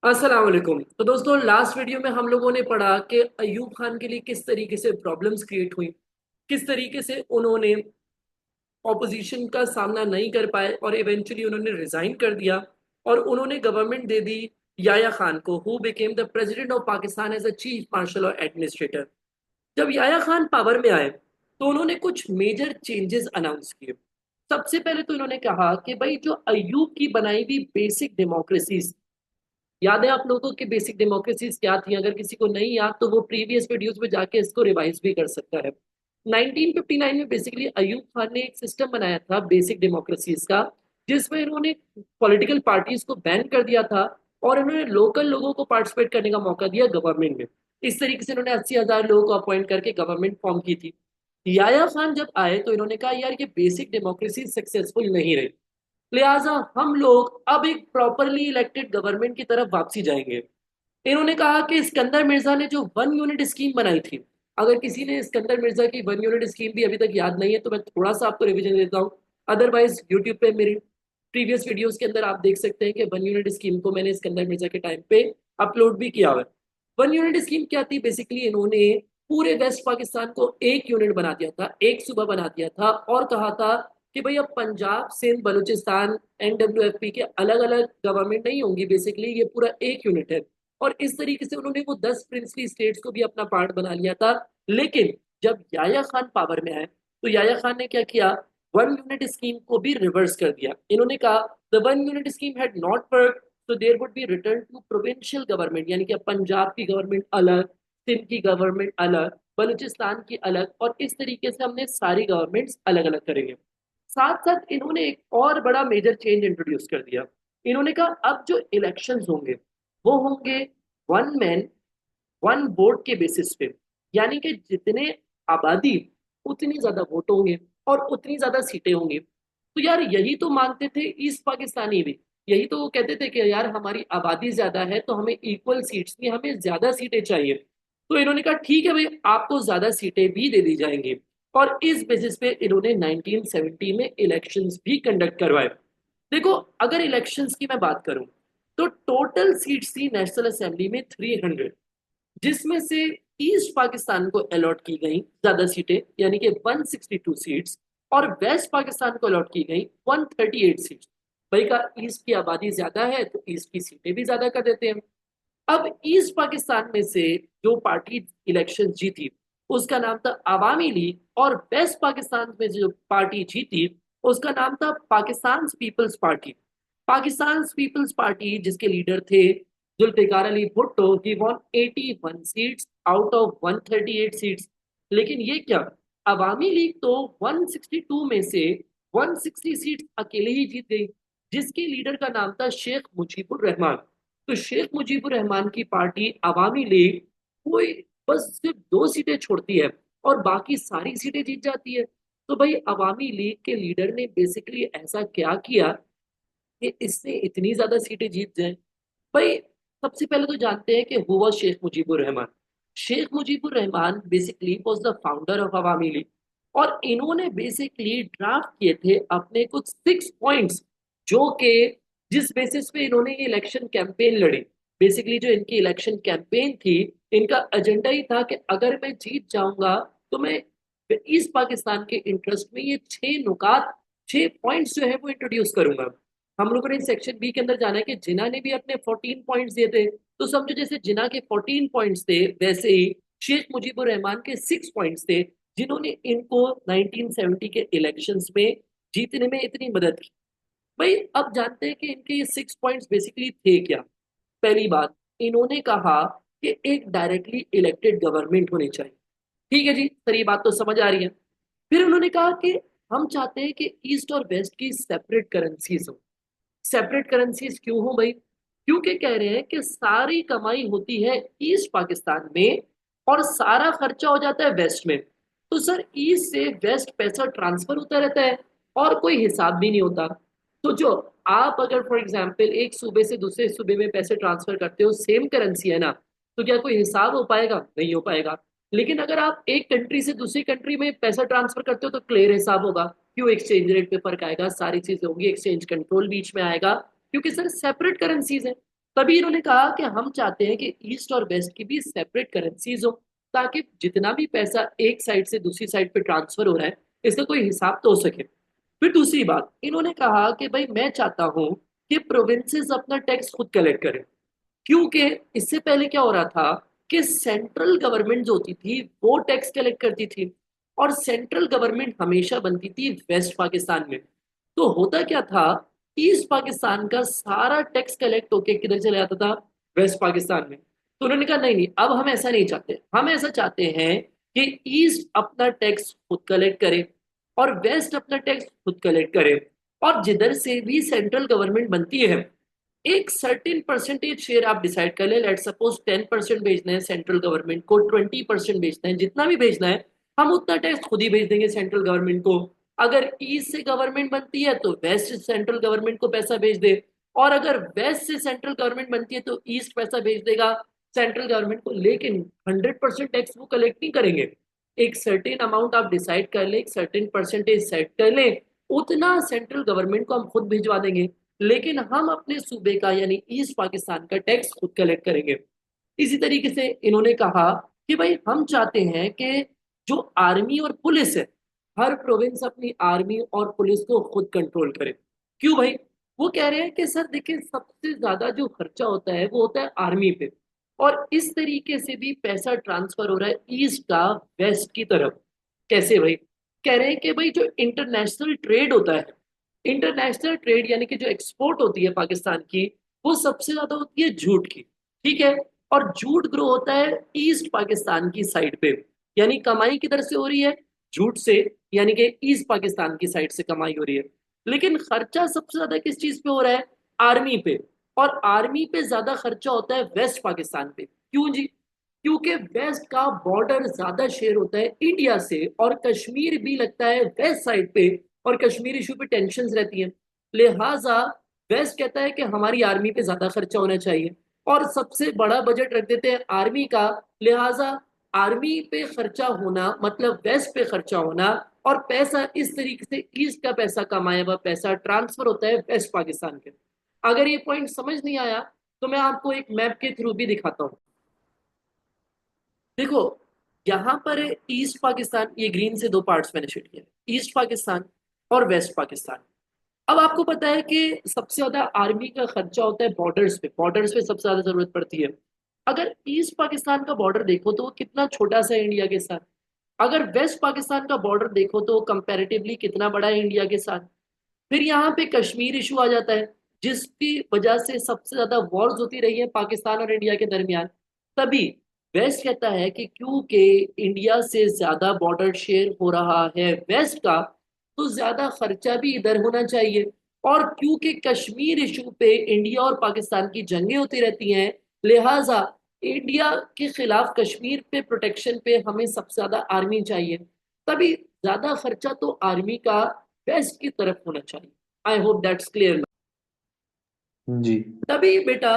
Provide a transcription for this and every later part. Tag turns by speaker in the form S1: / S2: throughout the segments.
S1: अस्सलाम वालेकुम। तो दोस्तों, लास्ट वीडियो में हम लोगों ने पढ़ा कि अयूब खान के लिए किस तरीके से प्रॉब्लम्स क्रिएट हुई, किस तरीके से उन्होंने ऑपोजिशन का सामना नहीं कर पाए और इवेंचुअली उन्होंने रिजाइन कर दिया और उन्होंने गवर्नमेंट दे दी याया खान को, who became the president of Pakistan as a chief marshal और एडमिनिस्ट्रेटर। जब याया खान पावर में आए तो उन्होंने कुछ मेजर चेंजेस अनाउंस किए। सबसे पहले तो उन्होंने कहा कि भाई जो अयूब की बनाई हुई बेसिक डेमोक्रेसीज, याद है आप लोगों को कि बेसिक डेमोक्रेसीज क्या थी? अगर किसी को नहीं याद तो वो प्रीवियस वीडियोस में जाके इसको रिवाइज भी कर सकता है। 1959 में बेसिकली अयूब खान ने एक सिस्टम बनाया था बेसिक डेमोक्रेसीज का, जिसमें इन्होंने पॉलिटिकल पार्टीज को बैन कर दिया था और इन्होंने लोकल लोगों को पार्टिसिपेट करने का मौका दिया गवर्नमेंट में। इस तरीके से इन्होंने 80,000 लोगों को अपॉइंट करके गवर्नमेंट फॉर्म की थी। याया खान जब आए तो इन्होंने कहा यार ये बेसिक डेमोक्रेसी सक्सेसफुल नहीं रही, लिहाजा हम लोग अब एक प्रॉपरली इलेक्टेड गवर्नमेंट की तरफ वापसी जाएंगे। इन्होंने कहा कि सिकंदर मिर्जा ने जो वन यूनिट स्कीम बनाई थी, अगर किसी ने सिकंदर मिर्जा की वन यूनिट स्कीम भी अभी तक याद नहीं है तो मैं थोड़ा सा आपको रिवीजन देता हूँ। अदरवाइज यूट्यूब पे मेरी प्रीवियस वीडियोस के अंदर आप देख सकते हैं कि वन यूनिट स्कीम को मैंने सिकंदर मिर्जा के टाइम पे अपलोड भी किया हुआ है। वन यूनिट स्कीम क्या थी? बेसिकली इन्होंने पूरे वेस्ट पाकिस्तान को एक यूनिट बना दिया था, एक सूबा बना दिया था और कहा था कि भाई अब पंजाब सिंध बलूचिस्तान NWFP के अलग अलग गवर्नमेंट नहीं होंगी, बेसिकली ये पूरा एक यूनिट है। और इस तरीके से उन्होंने वो 10 प्रिंसली स्टेट्स को भी अपना पार्ट बना लिया था। लेकिन जब याया खान पावर में आए तो याया खान ने क्या किया? वन यूनिट स्कीम को भी रिवर्स कर दिया। इन्होंने कहा the one unit scheme had not work, तो there would be return to provincial government, यानी कि अब पंजाब की गवर्नमेंट अलग, सिंध की गवर्नमेंट अलग, बलूचिस्तान की अलग, और इस तरीके से हमने सारी गवर्नमेंट्स अलग अलग करेंगे। साथ साथ इन्होंने एक और बड़ा मेजर चेंज इंट्रोड्यूस कर दिया। इन्होंने कहा अब जो इलेक्शंस होंगे वो होंगे वन मैन वन वोट के बेसिस पे, यानी कि जितने आबादी उतनी ज्यादा वोट होंगे और उतनी ज्यादा सीटें होंगी। तो यार यही तो मांगते थे ईस्ट पाकिस्तानी भी, यही तो वो कहते थे कि यार हमारी आबादी ज्यादा है तो हमें इक्वल सीट्स नहीं, हमें ज्यादा सीटें चाहिए। तो इन्होंने कहा ठीक है भाई, आपको ज्यादा सीटें भी दे दी जाएंगी। और इस बेसिस पे इन्होंने 1970 में इलेक्शंस भी कंडक्ट करवाए। देखो, अगर इलेक्शंस की मैं बात करूं तो टोटल सीट्स थी नेशनल असेंबली में 300, जिसमें से ईस्ट पाकिस्तान को अलॉट की गई ज्यादा सीटें यानी कि 162 सीट्स, और वेस्ट पाकिस्तान को अलॉट की गई 138 सीट्स। भाई का ईस्ट की आबादी ज्यादा है तो ईस्ट की सीटें भी ज्यादा कर देते हैं। अब ईस्ट पाकिस्तान में से जो पार्टी इलेक्शन जीती उसका नाम था अवामी लीग, और वेस्ट पाकिस्तान में से जो पार्टी जीती उसका नाम था पाकिस्तान पीपल्स पार्टी। पाकिस्तान पीपल्स पार्टी जिसके लीडर थे Zulfikar Ali Bhutto, he won 81 seats out of 138 seats. लेकिन ये क्या, अवामी लीग तो 162 में से 160 सीट्स अकेले ही जीत गई, जिसके लीडर का नाम था शेख मुजीबुर रहमान। तो शेख मुजीबुर रहमान की पार्टी अवामी लीग कोई बस सिर्फ 2 सीटें छोड़ती है और बाकी सारी सीटें जीत जाती है। तो भाई अवामी लीग के लीडर ने बेसिकली ऐसा क्या किया कि इससे इतनी ज्यादा सीटें जीत जाए? भाई सबसे पहले तो जानते हैं कि हुआ Sheikh Mujibur Rahman. Sheikh Mujibur Rahman basically was the founder of Awami League, और इन्होंने बेसिकली ड्राफ्ट किए थे अपने कुछ 6 पॉइंट्स, जो कि जिस बेसिस पे इन्होंने ये इलेक्शन कैंपेन लड़ी। बेसिकली जो इनकी इलेक्शन कैंपेन थी, इनका एजेंडा ही था कि अगर मैं जीत जाऊंगा तो मैं ईस्ट पाकिस्तान के इंटरेस्ट में ये 6 नुकात, 6 पॉइंट्स जो है वो इंट्रोड्यूस करूंगा। हम लोगों ने सेक्शन बी के अंदर जाना है कि जिना ने भी अपने 14 पॉइंट्स दिए थे, तो समझो जैसे जिना के 14 पॉइंट्स थे वैसे ही शेख मुजीबुर रहमान के 6 पॉइंट्स थे, जिन्होंने इनको 1970 के इलेक्शंस में जीतने में इतनी मदद की। भाई अब जानते हैं कि इनके ये 6 पॉइंट्स बेसिकली थे क्या। पहली बात, इन्होंने कहा कि एक डायरेक्टली इलेक्टेड गवर्नमेंट होनी चाहिए। ठीक है जी सर, ये बात तो समझ आ रही है। फिर उन्होंने कहा कि हम चाहते हैं कि ईस्ट और वेस्ट की सेपरेट करेंसीज हो। सेपरेट करेंसीज क्यों हो भाई? क्योंकि कह रहे हैं कि सारी कमाई होती है ईस्ट पाकिस्तान में और सारा खर्चा हो जाता है वेस्ट में। तो सर ईस्ट से वेस्ट पैसा ट्रांसफर होता रहता है और कोई हिसाब भी नहीं होता। तो जो आप अगर फॉर एग्जांपल एक सूबे से दूसरे सूबे में पैसे ट्रांसफर करते हो, सेम करेंसी है ना, तो क्या कोई हिसाब हो पाएगा? नहीं हो पाएगा। लेकिन अगर आप एक कंट्री से दूसरी कंट्री में पैसा ट्रांसफर करते हो तो क्लियर हिसाब होगा। क्यों? एक्सचेंज रेट पे फर्क आएगा, सारी चीजें होंगी, एक्सचेंज कंट्रोल बीच में आएगा, क्योंकि सर सेपरेट करेंसीज है। तभी इन्होंने कहा कि हम चाहते हैं कि ईस्ट और वेस्ट की भी सेपरेट करेंसीज हो, ताकि जितना भी पैसा एक साइड से दूसरी साइड पे ट्रांसफर हो रहा है इसका कोई हिसाब तो हो सके। फिर दूसरी बात इन्होंने कहा कि भाई मैं चाहता हूं कि प्रोविंसेस अपना टैक्स खुद कलेक्ट करें, क्योंकि इससे पहले क्या हो रहा था कि सेंट्रल गवर्नमेंट जो होती थी वो टैक्स कलेक्ट करती थी, और सेंट्रल गवर्नमेंट हमेशा बनती थी वेस्ट पाकिस्तान में। तो होता क्या था, ईस्ट पाकिस्तान का सारा टैक्स कलेक्ट होके किधर चला जाता था, वेस्ट पाकिस्तान में। तो उन्होंने कहा नहीं नहीं, अब हम ऐसा नहीं चाहते, हम ऐसा चाहते हैं कि ईस्ट अपना टैक्स खुद कलेक्ट करे और वेस्ट अपना टैक्स खुद कलेक्ट करे, और जिधर से भी सेंट्रल गवर्नमेंट बनती है एक सर्टेन परसेंटेज शेयर आप डिसाइड कर ले। लेट सपोज 10% भेजना है सेंट्रल गवर्नमेंट को, 20% भेजना है, जितना भी भेजना है हम उतना टैक्स खुद ही भेज देंगे सेंट्रल गवर्नमेंट को। अगर ईस्ट से गवर्नमेंट बनती है तो वेस्ट से सेंट्रल गवर्नमेंट को पैसा भेज दे, और अगर वेस्ट से सेंट्रल गवर्नमेंट बनती है तो ईस्ट पैसा भेज देगा सेंट्रल गवर्नमेंट को। लेकिन 100% टैक्स वो कलेक्ट नहीं करेंगे। एक सर्टेन अमाउंट आप डिसाइड कर ले, एक सर्टेन परसेंटेज सेट कर ले, उतना सेंट्रल गवर्नमेंट को हम खुद भिजवा देंगे, लेकिन हम अपने सूबे का यानी ईस्ट पाकिस्तान का टैक्स खुद कलेक्ट करेंगे। इसी तरीके से इन्होंने कहा कि भाई हम चाहते हैं कि जो आर्मी और पुलिस है, हर प्रोविंस अपनी आर्मी और पुलिस को खुद कंट्रोल करे। क्यों भाई? वो कह रहे हैं कि सर देखिए, सबसे ज्यादा जो खर्चा होता है वो होता है आर्मी पे, और इस तरीके से भी पैसा ट्रांसफर हो रहा है ईस्ट का वेस्ट की तरफ। कैसे भाई? कह रहे हैं कि भाई जो इंटरनेशनल ट्रेड होता है, इंटरनेशनल ट्रेड यानी कि जो एक्सपोर्ट होती है पाकिस्तान की, वो सबसे ज्यादा होती है जूट की। ठीक है? और जूट ग्रो होता है ईस्ट पाकिस्तान की साइड पे, यानी कमाई किधर से हो रही है, जूट से, यानी कि ईस्ट पाकिस्तान की साइड से कमाई हो रही है। लेकिन खर्चा सबसे ज्यादा किस चीज पे हो रहा है, आर्मी पे। और आर्मी पे ज्यादा खर्चा होता है वेस्ट पाकिस्तान पे। क्यों जी? क्योंकि वेस्ट का बॉर्डर ज्यादा शेयर होता है इंडिया से, और कश्मीर भी लगता है वेस्ट साइड पे, और कश्मीर इशू पे टेंशन रहती है। लिहाजा वेस्ट कहता है कि हमारी आर्मी पे ज्यादा खर्चा होना चाहिए, और सबसे बड़ा बजट रख देते हैं आर्मी का। लिहाजा आर्मी पे खर्चा होना मतलब वेस्ट पे खर्चा होना, और पैसा इस तरीके से ईस्ट का पैसा कमाया हुआ पैसा ट्रांसफर होता है वेस्ट पाकिस्तान के। अगर ये पॉइंट समझ नहीं आया तो मैं आपको एक मैप के थ्रू भी दिखाता हूँ। देखो, यहाँ पर ईस्ट पाकिस्तान, ये ग्रीन से दो पार्ट्स मैंने शेड किया, ईस्ट पाकिस्तान और वेस्ट पाकिस्तान। अब आपको पता है कि सबसे ज्यादा आर्मी का खर्चा होता है बॉर्डर्स पे, बॉर्डर्स पे सबसे ज्यादा जरूरत पड़ती है। अगर ईस्ट पाकिस्तान का बॉर्डर देखो तो वो कितना छोटा सा है इंडिया के साथ। अगर वेस्ट पाकिस्तान का बॉर्डर देखो तो कंपैरेटिवली कितना बड़ा है इंडिया के साथ। फिर यहाँ पे कश्मीर इशू आ जाता है, जिसकी वजह से सबसे ज्यादा वॉर्स होती रही है पाकिस्तान और इंडिया के दरमियान। तभी वेस्ट कहता है कि क्योंकि इंडिया से ज्यादा बॉर्डर शेयर हो रहा है वेस्ट का, तो ज्यादा खर्चा भी इधर होना चाहिए। और क्योंकि कश्मीर इशू पे इंडिया और पाकिस्तान की जंगें होती रहती हैं, लिहाजा इंडिया के खिलाफ कश्मीर पे प्रोटेक्शन पे हमें सबसे ज्यादा आर्मी चाहिए। तभी ज्यादा खर्चा तो आर्मी का वेस्ट की तरफ होना चाहिए। I hope that's clear.
S2: जी।
S1: तभी बेटा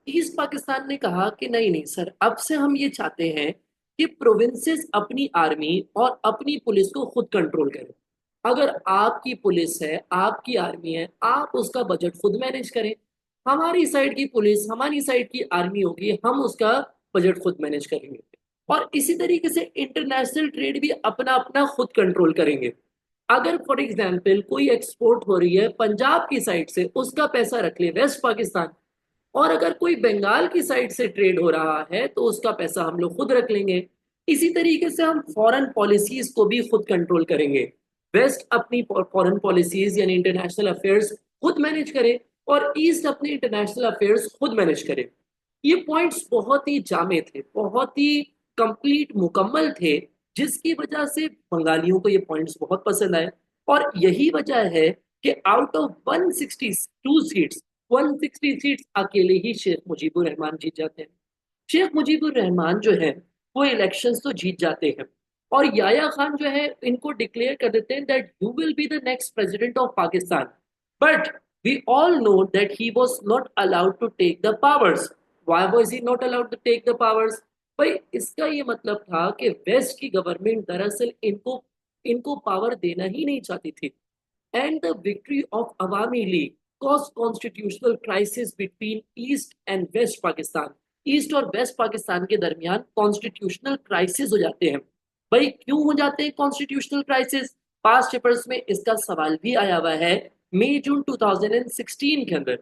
S1: ईस्ट पाकिस्तान ने कहा कि नहीं नहीं सर, अब से हम ये चाहते हैं कि प्रोविंसेस अपनी आर्मी और अपनी पुलिस को खुद कंट्रोल करें। अगर आपकी पुलिस है, आपकी आर्मी है, आप उसका बजट खुद मैनेज करें। हमारी साइड की पुलिस, हमारी साइड की आर्मी होगी, हम उसका बजट खुद मैनेज करेंगे। और इसी तरीके से इंटरनेशनल ट्रेड भी अपना अपना खुद कंट्रोल करेंगे। अगर फॉर एग्जाम्पल कोई एक्सपोर्ट हो रही है पंजाब की साइड से, उसका पैसा रख ले वेस्ट पाकिस्तान। और अगर कोई बंगाल की साइड से ट्रेड हो रहा है तो उसका पैसा हम लोग खुद रख लेंगे। इसी तरीके से हम फॉरेन पॉलिसीज को भी खुद कंट्रोल करेंगे। वेस्ट अपनी फॉरेन पॉलिसीज यानी इंटरनेशनल अफेयर्स खुद मैनेज करे, और ईस्ट अपने इंटरनेशनल अफेयर्स खुद मैनेज करे। ये पॉइंट्स बहुत ही जामे थे, बहुत ही कंप्लीट मुकम्मल थे, जिसकी वजह से बंगालियों को ये पॉइंट्स बहुत पसंद आए। और यही वजह है कि आउट ऑफ 162 सीट्स, 160 सीट्स अकेले ही शेख मुजीबुर रहमान जीत जाते हैं। शेख मुजीबुर रहमान जो है वो इलेक्शंस तो जीत जाते हैं, और याया खान जो है इनको डिक्लेयर कर देते हैं that you will be the next president of Pakistan. But we all know that he was not allowed to take the powers. Why was he not allowed to take the powers? भाई इसका ये मतलब था कि waste की government दरअसल इनको इनको पावर देना ही नहीं चाहती थी। And the victory of Awami league caused constitutional crisis between East and West Pakistan. East और वेस्ट पाकिस्तान के दरमियान कॉन्स्टिट्यूशनल क्राइसिस हो जाते हैं। भाई क्यों हो जाते हैं कॉन्स्टिट्यूशनल क्राइसिस? पास्ट पेपर्स में इसका सवाल भी आया हुआ है मई जून 2016 के अंदर।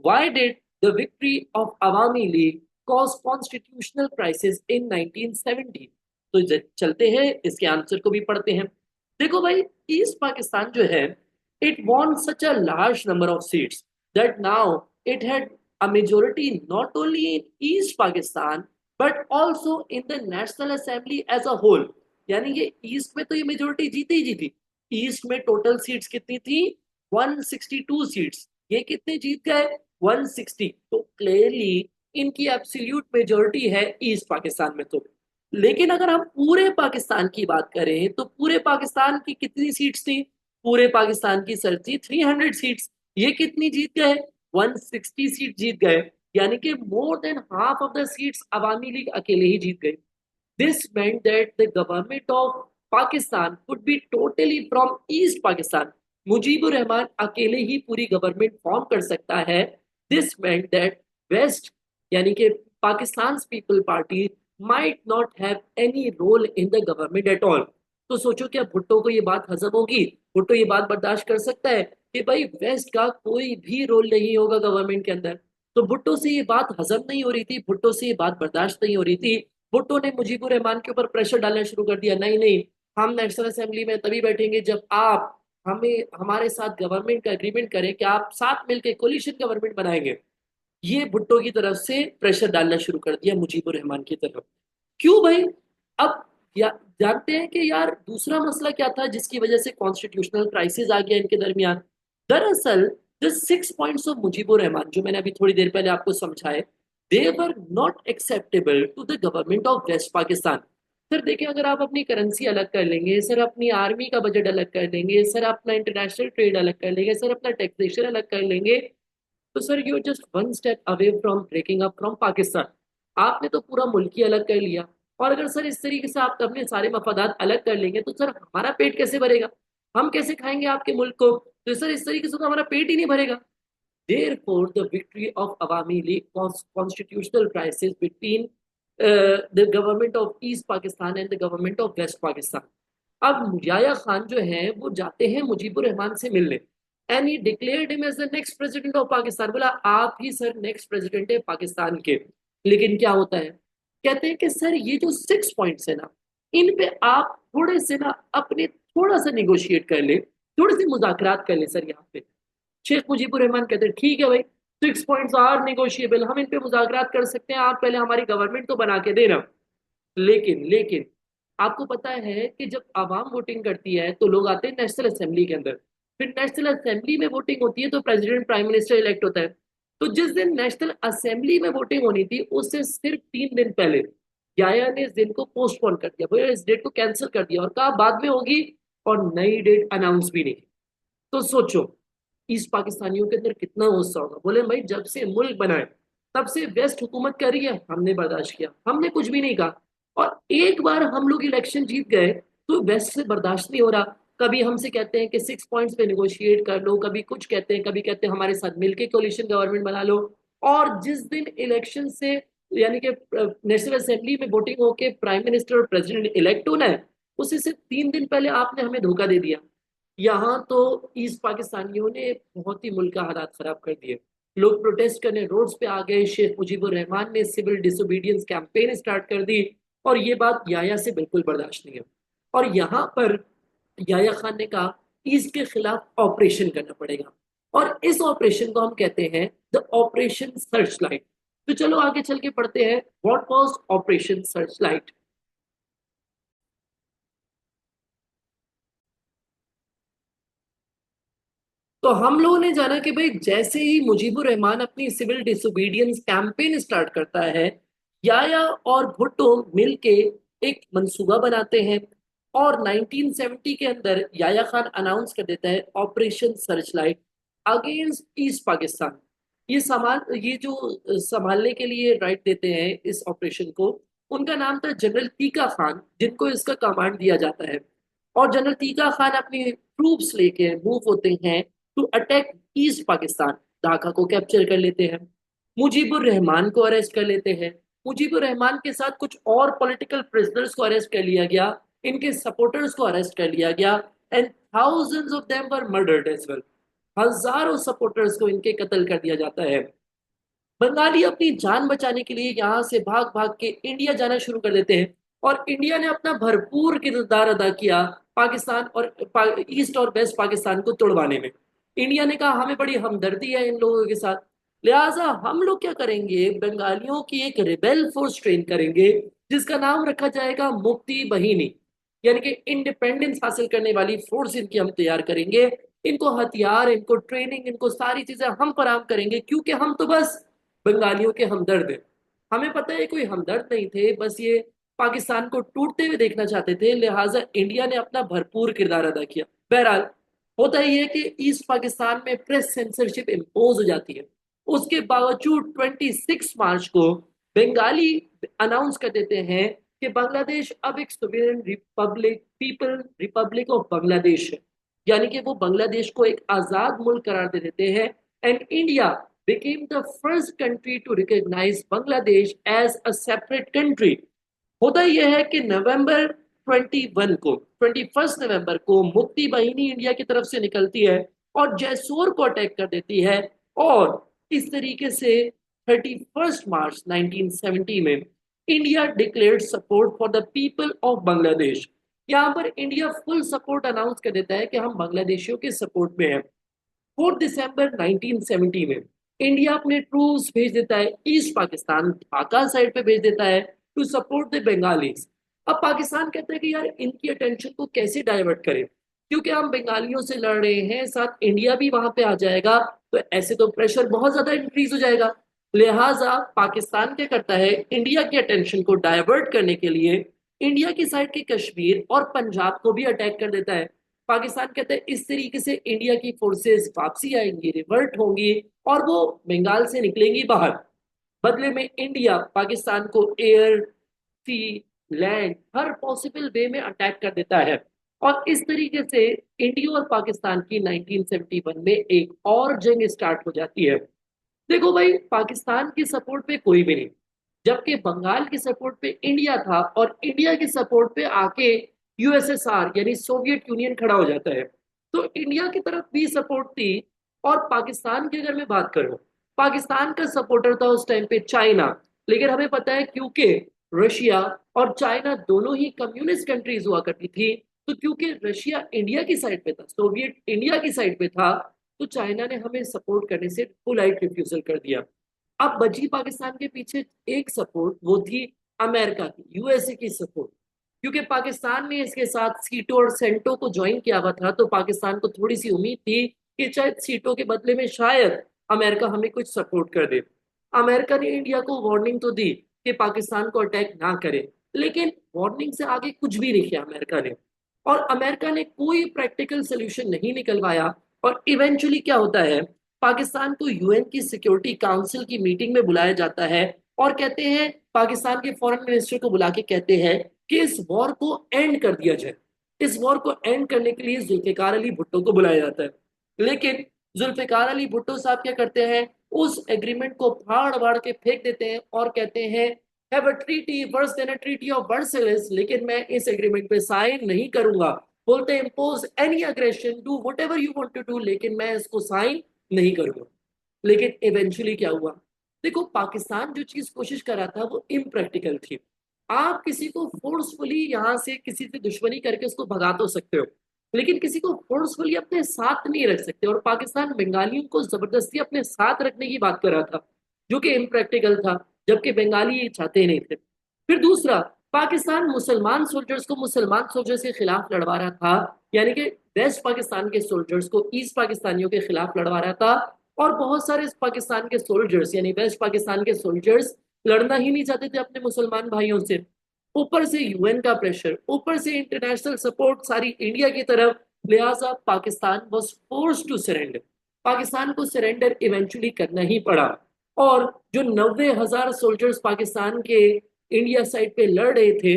S1: Why did the victory of Awami league cause constitutional crisis in 1970? तो चलते हैं इसके आंसर को भी पढ़ते हैं। देखो भाई, ईस्ट पाकिस्तान जो है, it won such a large number of seats that now it had a majority not only in East Pakistan but also in the National Assembly as a whole। यानी ये ईस्ट में तो ये मेजोरिटी जीती ही जीती। East में total seats कितनी थी? 162 सीट्स। ये कितने जीत गए? 160। तो क्लियरली इनकी एब्सोल्यूट मेजोरिटी है ईस्ट पाकिस्तान में। तो लेकिन अगर हम पूरे पाकिस्तान की बात करें तो पूरे पाकिस्तान की कितनी सीट्स थी? पूरे पाकिस्तान की सर थी 300 सीट्स। ये कितनी जीत गए? 160 सीट जीत गए। यानी कि more than half of the seats Awami League अकेले ही जीत गई। This meant that the government of Pakistan could be totally from East Pakistan. Mujibur Rahman अकेले ही पूरी गवर्नमेंट फॉर्म कर सकता है। दिस मेंट दैट वेस्ट, यानी कि Pakistan People Party might not have any role in the government at all. तो सोचो क्या भुट्टो को ये बात हजम होगी? भुट्टो ये बात बर्दाश्त कर सकता है कि भाई वेस्ट का कोई भी रोल नहीं होगा गवर्नमेंट के अंदर? तो भुट्टो से ये बात हजम नहीं हो रही थी, भुट्टो से ये बात बर्दाश्त नहीं हो रही थी। भुट्टो ने मुजीबुर रहमान के ऊपर प्रेशर डालना शुरू कर दिया, नहीं नहीं, हम नेशनल असेंबली में तभी बैठेंगे जब आप हमें हमारे साथ गवर्नमेंट का एग्रीमेंट करें कि आप साथ मिलकर कोलिशन गवर्नमेंट बनाएंगे। ये भुट्टो की तरफ से प्रेशर डालना शुरू कर दिया मुजीबुर रहमान की तरफ। क्यों भाई? अब जानते हैं कि यार दूसरा मसला क्या था जिसकी वजह से कॉन्स्टिट्यूशनल क्राइसिस आ गया इनके दरमियान। दरअसल the 6 points of Mujibur Rahman जो मैंने अभी थोड़ी देर पहले आपको समझाए, they were not acceptable to the government of west Pakistan. Sir देखिए, अगर आप अपनी करेंसी अलग कर लेंगे, सर अपनी आर्मी का बजट अलग कर लेंगे, सर अपना इंटरनेशनल ट्रेड अलग कर लेंगे, सर अपना टैक्सेशन अलग कर लेंगे, तो sir you just one step away from breaking up from Pakistan. आपने तो पूरा मुल्क ही अलग कर लिया। और अगर सर इस तरीके से आप अपने सारे मफादात अलग कर लेंगे तो सर हमारा पेट कैसे भरेगा? हम कैसे खाएंगे आपके मुल्क को? तो सर इस तरीके से तो हमारा पेट ही नहीं भरेगा। Therefore, the victory of Awami League caused constitutional crisis between the government of East Pakistan and the government of West Pakistan। अब याया खान जो है वो जाते हैं मुजीबुर रहमान से मिलने, and he declared him as the next president of Pakistan. बोला आप ही सर नेक्स्ट प्रेसिडेंट है पाकिस्तान के। लेकिन क्या होता है, कहते हैं कि सर ये जो 6 पॉइंट्स है ना, इन पे आप थोड़े से ना अपने थोड़ा सा निगोशिएट कर ले, थोड़ी सी मुज़ाकरात कर ले सर। यहाँ पे शेख मुजीबुर रहमान कहते हैं ठीक है भाई, 6 पॉइंट्स आर निगोशिएबल, हम इन पे मुज़ाकरात कर सकते हैं, आप पहले हमारी गवर्नमेंट तो बना के देना। लेकिन आपको पता है कि जब आवाम वोटिंग करती है तो लोग आते हैं नेशनल असेंबली के अंदर, फिर नेशनल असेंबली में वोटिंग होती है तो प्रेसिडेंट प्राइम मिनिस्टर इलेक्ट होता है। तो जिस दिन नेशनल असेंबली में वोटिंग होनी थी उससे सिर्फ 3 दिन पहले याया ने इस दिन को पोस्टपोन कर दिया, भैया इस डेट को कैंसिल कर दिया और कहा बाद में होगी, और नई डेट अनाउंस भी नहीं की। तो सोचो ईस्ट पाकिस्तानियों के अंदर कितना गुस्सा होगा। बोले भाई जब से मुल्क बनाए तब से वेस्ट हुकूमत कर रही है, हमने बर्दाश्त किया, हमने कुछ भी नहीं कहा, और एक बार हम लोग इलेक्शन जीत गए तो वेस्ट से बर्दाश्त नहीं हो रहा। कभी हमसे कहते हैं कि 6 पॉइंट्स पे निगोशिएट कर लो, कभी कुछ कहते हैं, कभी कहते हैं हमारे साथ मिलके कोलिशन गवर्नमेंट बना लो। और जिस दिन इलेक्शन से यानी कि नेशनल असेंबली में वोटिंग होके प्राइम मिनिस्टर और प्रेसिडेंट इलेक्ट होना है, उसी से 3 दिन पहले आपने हमें धोखा दे दिया। यहाँ तो ईस्ट पाकिस्तानियों ने बहुत ही मुल्क का हालात खराब कर दिए। लोग प्रोटेस्ट करने रोड्स पे आ गए, शेख मुजीबुर रहमान ने सिविल डिसोबीडियंस कैंपेन स्टार्ट कर दी, और ये बात याया से बिल्कुल बर्दाश्त नहीं है। और यहाँ पर याया खान ने कहा ईस्ट के खिलाफ ऑपरेशन करना पड़ेगा, और इस ऑपरेशन को हम कहते हैं द ऑपरेशन सर्च लाइट। तो चलो आगे चल के पढ़ते हैं what was operation search light. तो हम लोगों ने जाना कि भाई जैसे ही मुजीबुर रहमान अपनी सिविल डिसोबीडियंस कैंपेन स्टार्ट करता है, याया और भुट्टो मिलके एक मंसूबा बनाते हैं, और 1970 के अंदर याया खान अनाउंस कर देता है operation Searchlight against east Pakistan. ये जो संभालने के लिए राइट देते हैं इस ऑपरेशन को, उनका नाम था जनरल तीका खान, जिनको इसका कमांड दिया जाता है। और जनरल तीका खान अपनी ट्रूप्स लेके मूव होते हैं to attack east Pakistan. Dhaka को कैप्चर कर लेते हैं, मुजीबुर रहमान को अरेस्ट कर लेते हैं। मुजीबुर रहमान के साथ कुछ और पॉलिटिकल प्रिजनर्स को अरेस्ट कर लिया गया, इनके सपोर्टर्स को अरेस्ट कर लिया गया, and thousands of them were murdered as well. हजारों सपोर्टर्स को इनके कत्ल कर दिया जाता है। बंगाली अपनी जान बचाने के लिए यहाँ से भाग भाग के इंडिया जाना शुरू कर देते हैं, और इंडिया ने अपना भरपूर किरदार अदा किया पाकिस्तान और ईस्ट और वेस्ट पाकिस्तान को तोड़वाने में। इंडिया ने कहा हमें बड़ी हमदर्दी है इन लोगों के साथ, लिहाजा हम लोग क्या करेंगे, बंगालियों की एक रिबेल फोर्स ट्रेन करेंगे जिसका नाम रखा जाएगा मुक्ति बहिनी, यानी कि इंडिपेंडेंस हासिल करने वाली फोर्स इनकी हम तैयार करेंगे। इनको हथियार, इनको ट्रेनिंग, इनको सारी चीजें हम फराहम करेंगे, क्योंकि हम तो बस बंगालियों के हमदर्द हैं। हमें पता है कोई हमदर्द नहीं थे, बस ये पाकिस्तान को टूटते हुए देखना चाहते थे, लिहाजा इंडिया ने अपना भरपूर किरदार अदा किया। बहरहाल होता ही है कि ईस्ट पाकिस्तान में प्रेस सेंसरशिप इम्पोज हो जाती है। उसके बावजूद 26 मार्च को बंगाली अनाउंस कर देते हैं कि बांग्लादेश अब एक sovereign republic, people republic of Bangladesh है, यानी कि वो बांग्लादेश को एक आजाद मुल्क करार दे देते हैं। And India became the first country to recognize Bangladesh as a separate country। होता यह है कि नवंबर 21 नवंबर को मुक्ति बाहिनी इंडिया की तरफ से निकलती है और जैसोर को अटैक कर देती है, और इस तरीके से 31 मार्च 1970 में India declared support for the people of Bangladesh. यहाँ पर इंडिया फुल सपोर्ट अनाउंस कर देता है कि हम बांग्लादेशियों के सपोर्ट में हैं। 4 दिसंबर 1970 में इंडिया अपने ट्रूप्स भेज देता है ईस्ट पाकिस्तान, ढाका साइड पे भेज देता है टू सपोर्ट द बंगालीज। अब पाकिस्तान कहता है कि यार इनकी अटेंशन को कैसे डाइवर्ट करें, क्योंकि हम बंगालियों से लड़ रहे हैं, साथ इंडिया भी वहां पे आ जाएगा, तो ऐसे तो प्रेशर बहुत ज्यादा इंक्रीज हो जाएगा। लिहाजा पाकिस्तान क्या करता है, इंडिया की अटेंशन को डाइवर्ट करने के लिए इंडिया की साइड के कश्मीर और पंजाब को भी अटैक कर देता है। पाकिस्तान कहते हैं इस तरीके से इंडिया की फोर्सेस वापसी आएंगी, रिवर्ट होंगी, और वो बंगाल से निकलेंगी बाहर। बदले में इंडिया पाकिस्तान को एयर, सी, लैंड, हर पॉसिबल वे में अटैक कर देता है। और इस तरीके से इंडिया और पाकिस्तान की 1971 में एक और जंग स्टार्ट हो जाती है। देखो भाई, पाकिस्तान की सपोर्ट पे कोई भी नहीं, जबकि बंगाल की सपोर्ट पे इंडिया था, और इंडिया की सपोर्ट पे आके यूएसएसआर यानी सोवियत यूनियन खड़ा हो जाता है। तो इंडिया की तरफ भी सपोर्ट थी। और पाकिस्तान की अगर मैं बात करूं, पाकिस्तान का सपोर्टर था उस टाइम पे चाइना। लेकिन हमें पता है क्योंकि रशिया और चाइना दोनों ही कम्युनिस्ट कंट्रीज हुआ करती थी, तो क्योंकि रशिया इंडिया की साइड पे था, सोवियत इंडिया की साइड पे था, तो चाइना ने हमें सपोर्ट करने से पोलाइट रिफ्यूजल कर दिया। अब बची पाकिस्तान के पीछे एक सपोर्ट, वो थी अमेरिका की, यूएसए की सपोर्ट। क्योंकि पाकिस्तान ने इसके साथ सीटो और सेंटो को ज्वाइन किया हुआ था, तो पाकिस्तान को थोड़ी सी उम्मीद थी कि शायद सीटों के बदले में शायद अमेरिका हमें कुछ सपोर्ट कर दे। अमेरिका ने इंडिया को वार्निंग तो दी कि पाकिस्तान को अटैक ना करे, लेकिन वार्निंग से आगे कुछ भी नहीं किया अमेरिका ने, और अमेरिका ने कोई प्रैक्टिकल सोल्यूशन नहीं निकलवाया। और इवेंचुअली क्या होता है, पाकिस्तान को यूएन की सिक्योरिटी काउंसिल की मीटिंग में बुलाया जाता है, और कहते हैं, पाकिस्तान के फॉरेन मिनिस्टर को बुला के कहते हैं कि इस वॉर को एंड कर दिया जाए। इस वॉर को एंड करने के लिए जुल्फिकार अली भुट्टो को बुलाया जाता है। लेकिन जुल्फिकार अली भुट्टो साहब क्या करते हैं, उस एग्रीमेंट को फाड़ फाड़ के फेंक देते हैं और कहते हैं have a treaty worse than a treaty of Versailles, लेकिन मैं इस एग्रीमेंट पे साइन नहीं करूंगा। बोलते हैं impose any aggression, do whatever you want to do, लेकिन मैं इसको साइन नहीं करूंगा। लेकिन इवेंचुअली क्या हुआ, देखो पाकिस्तान जो चीज कोशिश कर रहा था वो इम्प्रैक्टिकल थी। आप किसी को फोर्सफुली यहाँ से किसी से दुश्मनी करके उसको भगा तो सकते हो, लेकिन किसी को फोर्सफुली अपने साथ नहीं रख सकते, और पाकिस्तान बंगालियों को जबरदस्ती अपने साथ रखने की बात कर रहा था, जो कि इम्प्रैक्टिकल था, जबकि बंगाली ये चाहते नहीं थे। फिर दूसरा, पाकिस्तान मुसलमान सोल्जर्स को मुसलमान सोल्जर्स के खिलाफ लड़वा रहा था, यानी कि वेस्ट पाकिस्तान के सोल्जर्स को ईस्ट पाकिस्तानियों के खिलाफ लड़वा रहा था, और बहुत सारे पाकिस्तान के सोल्जर्स यानी वेस्ट पाकिस्तान के सोल्जर्स लड़ना ही नहीं चाहते थे अपने मुसलमान भाइयों से। ऊपर से यूएन का प्रेशर, ऊपर से इंटरनेशनल सपोर्ट सारी इंडिया की तरफ, लिहाजा Pakistan was force to surrender. Pakistan को सरेंडर इवेंचुअली करना ही पड़ा, और जो 90,000 सोल्जर्स पाकिस्तान के इंडिया साइड पे लड़ रहे थे,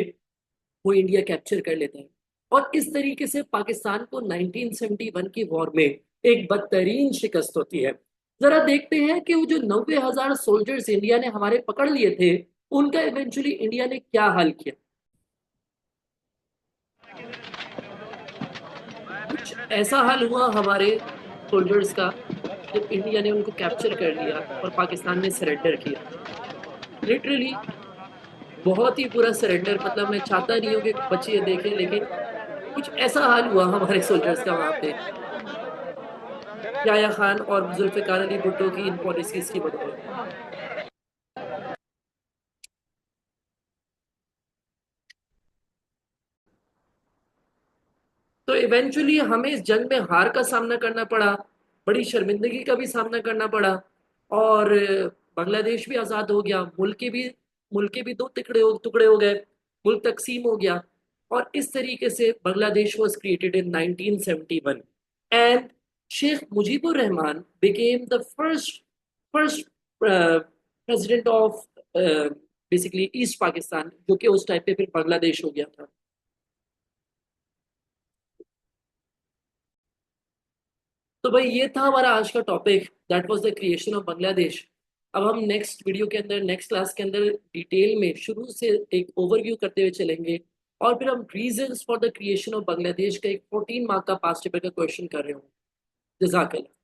S1: वो इंडिया कैप्चर कर लेता है। और इस तरीके से पाकिस्तान को 1971 की वॉर में एक बदतरीन शिकस्त होती है। जरा देखते हैं कि वो जो 90,000 सोल्जर्स इंडिया ने हमारे पकड़ लिए थे, उनका इवेंचुअली इंडिया ने क्या हाल किया। कुछ ऐसा हाल हुआ हमारे सोल्जर्स का जब इंडिया ने उनको कैप्चर कर लिया और पाकिस्तान में सरेंडर किया। लिटरली बहुत ही बुरा सरेंडर, मतलब मैं चाहता नहीं हूँ कि बच्चे ये देखें, लेकिन कुछ ऐसा हाल हुआ हमारे सोल्जर्स का वहां पे, याया खान और जुल्फिकार अली भुट्टो की इन पॉलिसीज की बदौलत। तो इवेंचुअली हमें इस जंग में हार का सामना करना पड़ा, बड़ी शर्मिंदगी का भी सामना करना पड़ा, और बांग्लादेश भी आज़ाद हो गया, मुल्क के भी दो टुकड़े हो गए, मुल्क तकसीम हो गया। और इस तरीके से Bangladesh was created in 1971 and Sheikh Mujibur Rahman became the first president of basically east Pakistan, जो कि उस टाइप पे फिर बांग्लादेश हो गया था। तो भाई ये था हमारा आज का topic, that was the creation of Bangladesh. अब हम नेक्स्ट वीडियो के अंदर, नेक्स्ट क्लास के अंदर डिटेल में शुरू से एक ओवरव्यू करते हुए चलेंगे, और फिर हम reasons for the creation of Bangladesh का एक 14 मार्क का पास्ट पेपर का क्वेश्चन कर रहे हो। जजाकल्ला।